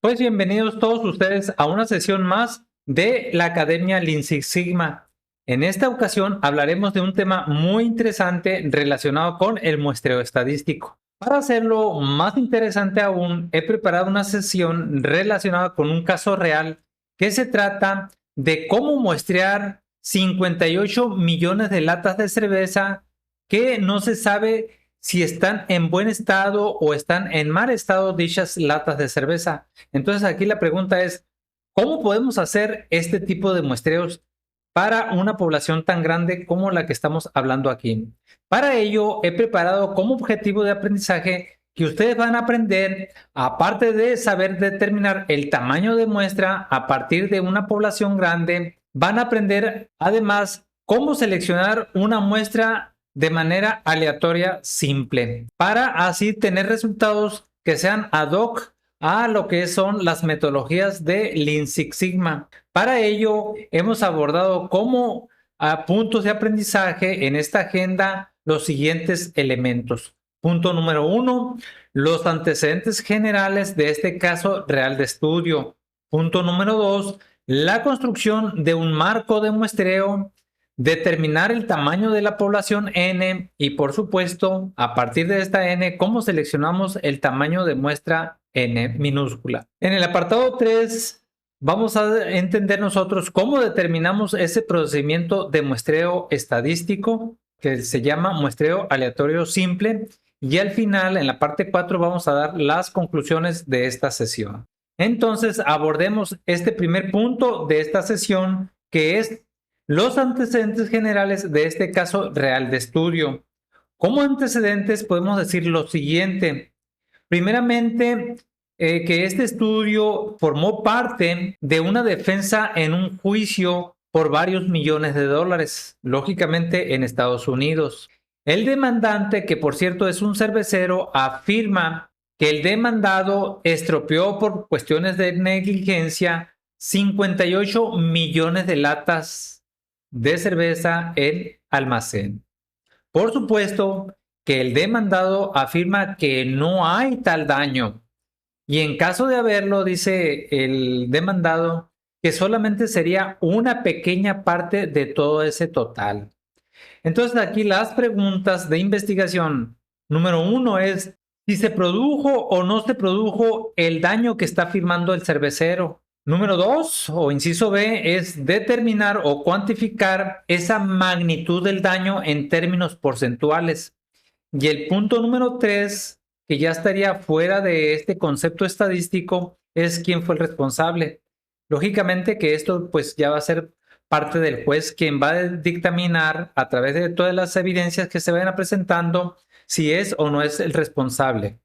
Pues bienvenidos todos ustedes a una sesión más de la Academia Lean Six Sigma. En esta ocasión hablaremos de un tema muy interesante relacionado con el muestreo estadístico. Para hacerlo más interesante aún, he preparado una sesión relacionada con un caso real que se trata de cómo muestrear 58 millones de latas de cerveza que no se sabe si están en buen estado o están en mal estado dichas latas de cerveza. Entonces aquí la pregunta es, ¿cómo podemos hacer este tipo de muestreos para una población tan grande como la que estamos hablando aquí? Para ello he preparado como objetivo de aprendizaje que ustedes van a aprender, aparte de saber determinar el tamaño de muestra a partir de una población grande, van a aprender además cómo seleccionar una muestra de manera aleatoria simple para así tener resultados que sean ad hoc a lo que son las metodologías de Lean Six Sigma. Para ello hemos abordado como puntos de aprendizaje en esta agenda los siguientes elementos. Punto número 1, los antecedentes generales de este caso real de estudio. Punto número 2, la construcción de un marco de muestreo, determinar el tamaño de la población N y por supuesto, a partir de esta N, cómo seleccionamos el tamaño de muestra N minúscula. En el apartado 3, vamos a entender nosotros cómo determinamos ese procedimiento de muestreo estadístico que se llama muestreo aleatorio simple y al final, en la parte 4, vamos a dar las conclusiones de esta sesión. Entonces, abordemos este primer punto de esta sesión que es los antecedentes generales de este caso real de estudio. Como antecedentes podemos decir lo siguiente. Primeramente, que este estudio formó parte de una defensa en un juicio por varios millones de dólares, lógicamente en Estados Unidos. El demandante, que por cierto es un cervecero, afirma que el demandado estropeó por cuestiones de negligencia 58 millones de latas de cerveza en almacén. Por supuesto que el demandado afirma que no hay tal daño y en caso de haberlo, dice el demandado, que solamente sería una pequeña parte de todo ese total. Entonces aquí las preguntas de investigación. Número 1 es si se produjo o no se produjo el daño que está afirmando el cervecero. Número 2 o inciso B es determinar o cuantificar esa magnitud del daño en términos porcentuales. Y el punto número 3, que ya estaría fuera de este concepto estadístico, es quién fue el responsable. Lógicamente que esto pues ya va a ser parte del juez quien va a dictaminar a través de todas las evidencias que se vayan presentando si es o no es el responsable.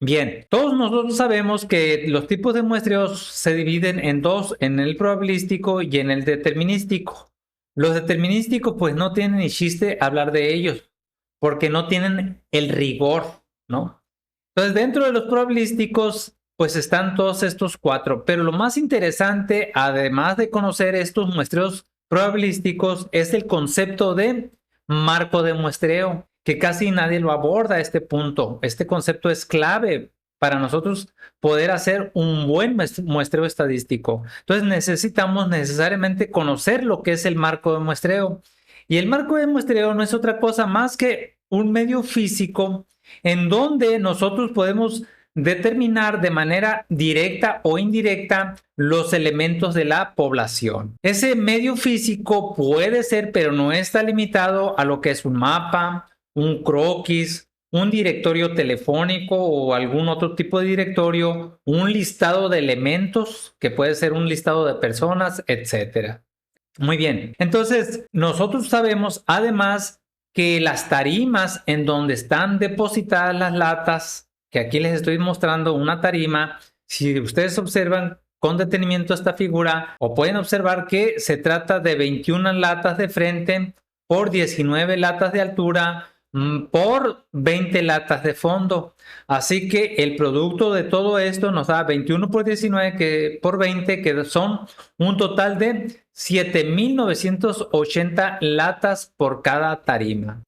Bien, todos nosotros sabemos que los tipos de muestreos se dividen en dos, en el probabilístico y en el determinístico. Los determinísticos pues no tienen ni chiste hablar de ellos porque no tienen el rigor, ¿no? Entonces, dentro de los probabilísticos, pues están todos estos cuatro, pero lo más interesante, además de conocer estos muestreos probabilísticos, es el concepto de marco de muestreo, que casi nadie lo aborda a este punto. Este concepto es clave para nosotros poder hacer un buen muestreo estadístico. Entonces necesitamos necesariamente conocer lo que es el marco de muestreo. Y el marco de muestreo no es otra cosa más que un medio físico en donde nosotros podemos determinar de manera directa o indirecta los elementos de la población. Ese medio físico puede ser, pero no está limitado a lo que es un mapa, un croquis, un directorio telefónico o algún otro tipo de directorio, un listado de elementos, que puede ser un listado de personas, etcétera. Muy bien, entonces nosotros sabemos además que las tarimas en donde están depositadas las latas, que aquí les estoy mostrando una tarima, si ustedes observan con detenimiento esta figura, o pueden observar que se trata de 21 latas de frente por 19 latas de altura por 20 latas de fondo. Así que el producto de todo esto nos da 21 por 19 por 20, que son un total de 7,980 latas por cada tarima.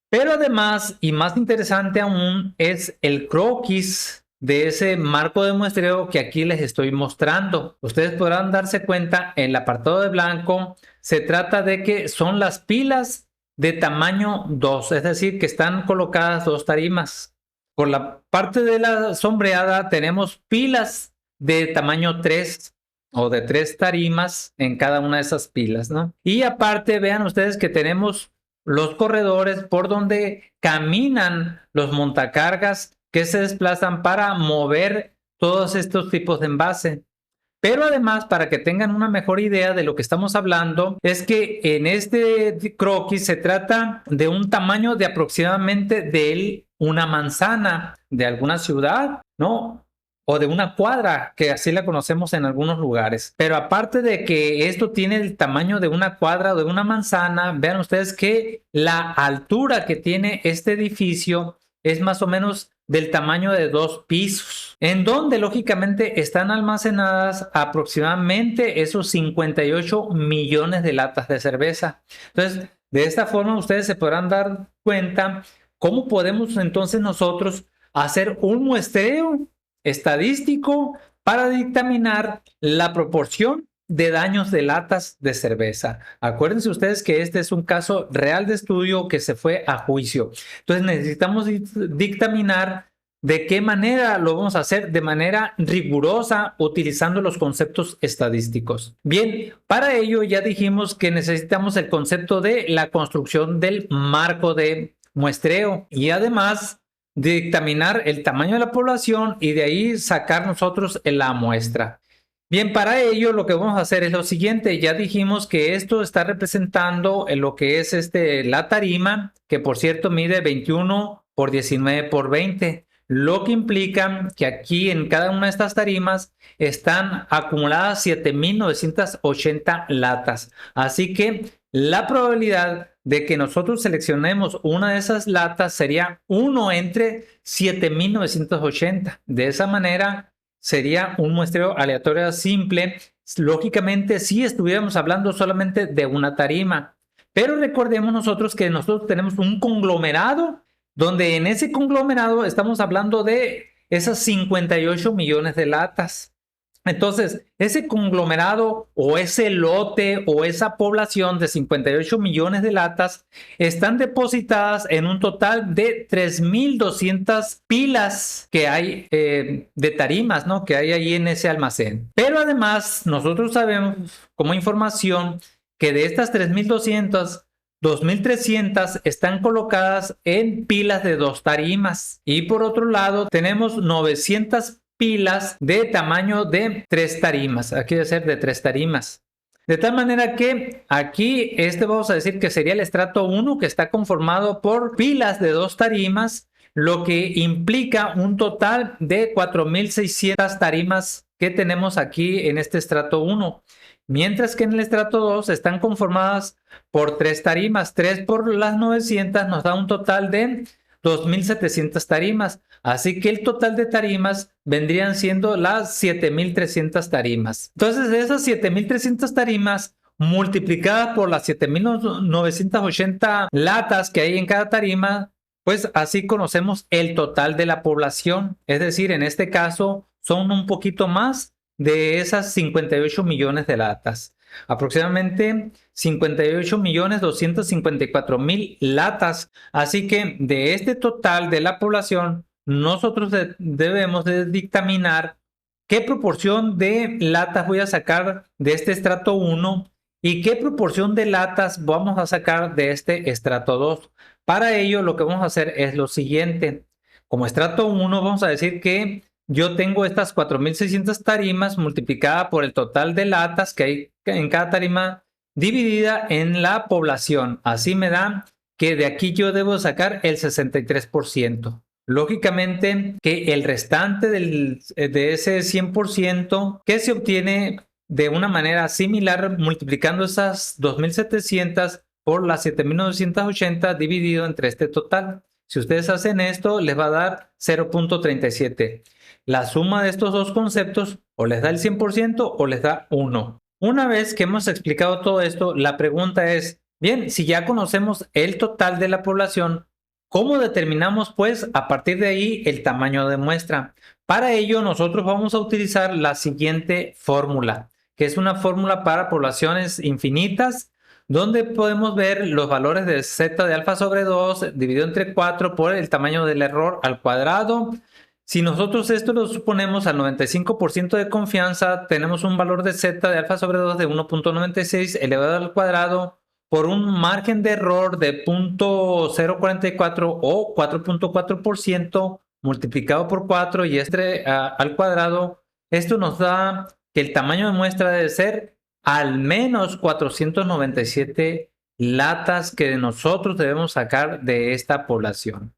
Pero además, y más interesante aún, es el croquis de ese marco de muestreo que aquí les estoy mostrando. Ustedes podrán darse cuenta en el apartado de blanco, se trata de que son las pilas de tamaño 2, es decir, que están colocadas 2 tarimas. Por la parte de la sombreada tenemos pilas de tamaño 3 o de 3 tarimas en cada una de esas pilas, ¿no? Y aparte vean ustedes que tenemos los corredores por donde caminan los montacargas que se desplazan para mover todos estos tipos de envase. Pero además, para que tengan una mejor idea de lo que estamos hablando, es que en este croquis se trata de un tamaño de aproximadamente de una manzana de alguna ciudad, ¿no? O de una cuadra, que así la conocemos en algunos lugares. Pero aparte de que esto tiene el tamaño de una cuadra o de una manzana, vean ustedes que la altura que tiene este edificio es más o menos del tamaño de 2 pisos, en donde lógicamente están almacenadas aproximadamente esos 58 millones de latas de cerveza. Entonces, de esta forma ustedes se podrán dar cuenta cómo podemos entonces nosotros hacer un muestreo estadístico para dictaminar la proporción de daños de latas de cerveza. Acuérdense ustedes que este es un caso real de estudio que se fue a juicio. Entonces necesitamos dictaminar de qué manera lo vamos a hacer de manera rigurosa utilizando los conceptos estadísticos. Bien, para ello ya dijimos que necesitamos el concepto de la construcción del marco de muestreo y además dictaminar el tamaño de la población y de ahí sacar nosotros la muestra. Bien, para ello lo que vamos a hacer es lo siguiente. Ya dijimos que esto está representando en lo que es la tarima, que por cierto mide 21 por 19 por 20, lo que implica que aquí en cada una de estas tarimas están acumuladas 7.980 latas. Así que la probabilidad de que nosotros seleccionemos una de esas latas sería 1 entre 7.980. De esa manera sería un muestreo aleatorio simple, lógicamente si estuviéramos hablando solamente de una tarima. Pero recordemos nosotros que nosotros tenemos un conglomerado, donde en ese conglomerado estamos hablando de esas 58 millones de latas. Entonces, ese conglomerado o ese lote o esa población de 58 millones de latas están depositadas en un total de 3.200 pilas que hay de tarimas, ¿no? Que hay ahí en ese almacén. Pero además, nosotros sabemos como información que de estas 3.200, 2.300 están colocadas en pilas de 2 tarimas. Y por otro lado, tenemos 900 pilas de tamaño de 3 tarimas. Aquí debe ser de 3 tarimas. De tal manera que aquí vamos a decir que sería el estrato 1, que está conformado por pilas de 2 tarimas, lo que implica un total de 4.600 tarimas que tenemos aquí en este estrato 1. Mientras que en el estrato 2 están conformadas por 3 tarimas. 3 por las 900 nos da un total de 2.700 tarimas. Así que el total de tarimas vendrían siendo las 7.300 tarimas. Entonces, de esas 7.300 tarimas multiplicadas por las 7.980 latas que hay en cada tarima, pues así conocemos el total de la población. Es decir, en este caso son un poquito más de esas 58 millones de latas. Aproximadamente 58.254.000 latas. Así que de este total de la población, nosotros debemos de dictaminar qué proporción de latas voy a sacar de este estrato 1 y qué proporción de latas vamos a sacar de este estrato 2. Para ello, lo que vamos a hacer es lo siguiente. Como estrato 1, vamos a decir que yo tengo estas 4.600 tarimas multiplicada por el total de latas que hay en cada tarima dividida en la población. Así me da que de aquí yo debo sacar el 63%. Lógicamente que el restante de ese 100% que se obtiene de una manera similar multiplicando esas 2.700 por las 7.980 dividido entre este total. Si ustedes hacen esto, les va a dar 0.37. La suma de estos dos conceptos o les da el 100% o les da 1. Una vez que hemos explicado todo esto, la pregunta es, bien, si ya conocemos el total de la población, ¿Cómo determinamos pues a partir de ahí el tamaño de muestra? Para ello nosotros vamos a utilizar la siguiente fórmula, que es una fórmula para poblaciones infinitas, donde podemos ver los valores de z de alfa sobre 2 dividido entre 4 por el tamaño del error al cuadrado. Si nosotros esto lo suponemos al 95% de confianza, tenemos un valor de z de alfa sobre 2 de 1.96 elevado al cuadrado por un margen de error de 0.044 o 4.4% multiplicado por 4 y al cuadrado. Esto nos da que el tamaño de muestra debe ser al menos 497 latas que nosotros debemos sacar de esta población.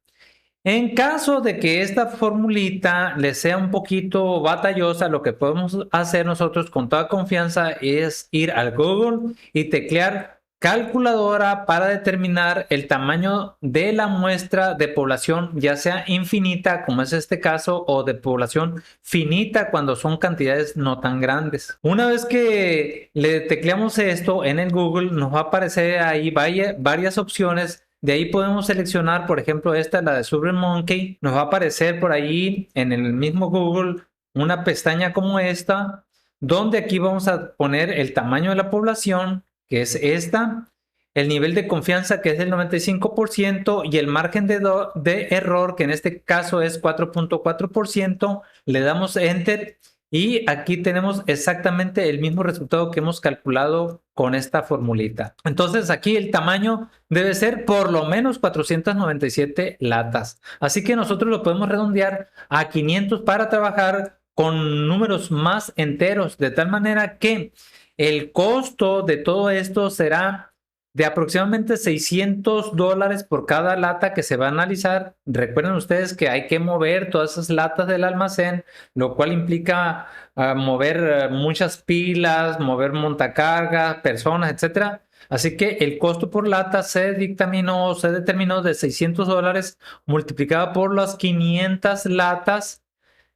En caso de que esta formulita les sea un poquito batallosa, lo que podemos hacer nosotros con toda confianza es ir al Google y teclear calculadora para determinar el tamaño de la muestra de población, ya sea infinita, como es este caso, o de población finita cuando son cantidades no tan grandes. Una vez que le tecleamos esto en el Google, nos va a aparecer ahí varias opciones. De ahí podemos seleccionar, por ejemplo, esta, la de SurveyMonkey. Nos va a aparecer por ahí en el mismo Google una pestaña como esta, donde aquí vamos a poner el tamaño de la población, que es esta, el nivel de confianza, que es del 95%, y el margen de error, que en este caso es 4.4%. Le damos Enter. Y aquí tenemos exactamente el mismo resultado que hemos calculado con esta formulita. Entonces aquí el tamaño debe ser por lo menos 497 latas. Así que nosotros lo podemos redondear a 500 para trabajar con números más enteros, de tal manera que el costo de todo esto será de aproximadamente $600 por cada lata que se va a analizar. Recuerden ustedes que hay que mover todas esas latas del almacén, lo cual implica mover muchas pilas, mover montacargas, personas, etcétera. Así que el costo por lata se determinó de $600 multiplicado por las 500 latas.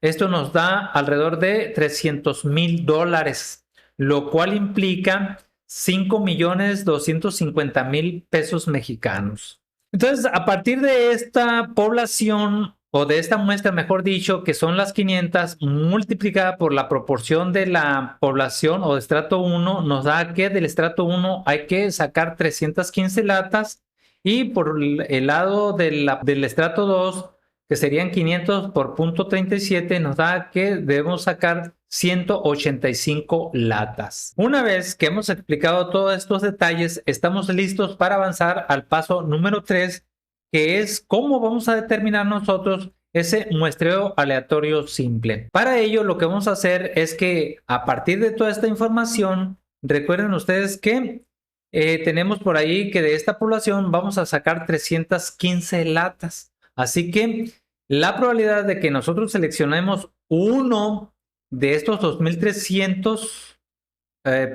Esto nos da alrededor de $300,000, lo cual implica 5.250.000 pesos mexicanos. Entonces, a partir de esta población o de esta muestra, mejor dicho, que son las 500 multiplicada por la proporción de la población o de estrato 1, nos da que del estrato 1 hay que sacar 315 latas, y por el lado del estrato 2, que serían 500 por 0.37, nos da que debemos sacar 185 latas. Una vez que hemos explicado todos estos detalles, estamos listos para avanzar al paso número 3, que es cómo vamos a determinar nosotros ese muestreo aleatorio simple. Para ello, lo que vamos a hacer es que a partir de toda esta información, recuerden ustedes que tenemos por ahí que de esta población vamos a sacar 315 latas. Así que la probabilidad de que nosotros seleccionemos uno de estos 2.300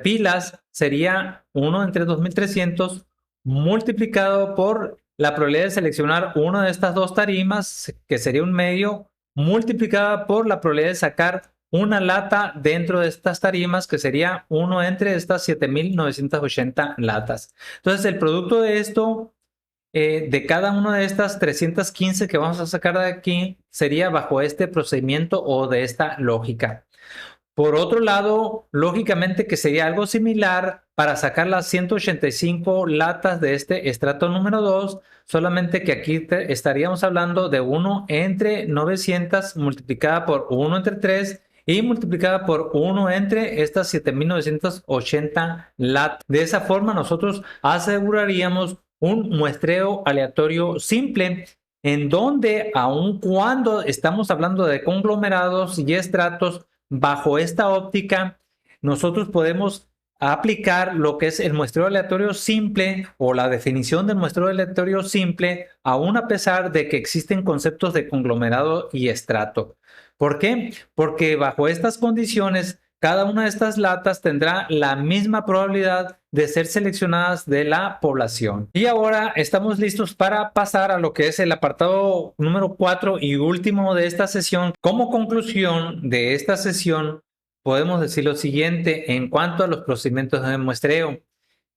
pilas sería 1 entre 2.300 multiplicado por la probabilidad de seleccionar una de estas dos tarimas, que sería un medio, multiplicada por la probabilidad de sacar una lata dentro de estas tarimas, que sería 1 entre estas 7.980 latas. Entonces el producto de esto, de cada una de estas 315 que vamos a sacar de aquí, sería bajo este procedimiento o de esta lógica. Por otro lado, lógicamente que sería algo similar para sacar las 185 latas de este estrato número 2, solamente que aquí estaríamos hablando de 1 entre 900 multiplicada por 1 entre 3 y multiplicada por 1 entre estas 7.980 latas. De esa forma nosotros aseguraríamos un muestreo aleatorio simple, en donde aun cuando estamos hablando de conglomerados y estratos, bajo esta óptica nosotros podemos aplicar lo que es el muestreo aleatorio simple o la definición del muestreo aleatorio simple, aún a pesar de que existen conceptos de conglomerado y estrato. ¿Por qué? Porque bajo estas condiciones cada una de estas latas tendrá la misma probabilidad de ser seleccionadas de la población. Y ahora estamos listos para pasar a lo que es el apartado número 4 y último de esta sesión. Como conclusión de esta sesión, podemos decir lo siguiente en cuanto a los procedimientos de muestreo,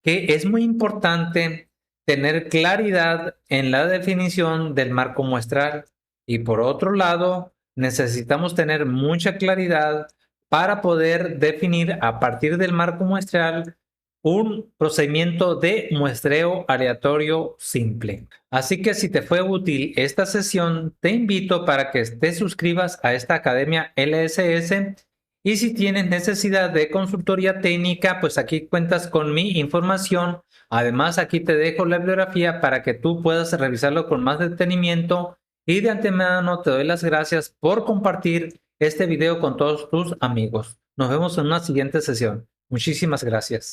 que es muy importante tener claridad en la definición del marco muestral. Y por otro lado, necesitamos tener mucha claridad para poder definir a partir del marco muestral un procedimiento de muestreo aleatorio simple. Así que si te fue útil esta sesión, te invito para que te suscribas a esta Academia LSS, y si tienes necesidad de consultoría técnica, pues aquí cuentas con mi información. Además, aquí te dejo la bibliografía para que tú puedas revisarlo con más detenimiento, y de antemano te doy las gracias por compartir este video con todos tus amigos. Nos vemos en una siguiente sesión. Muchísimas gracias.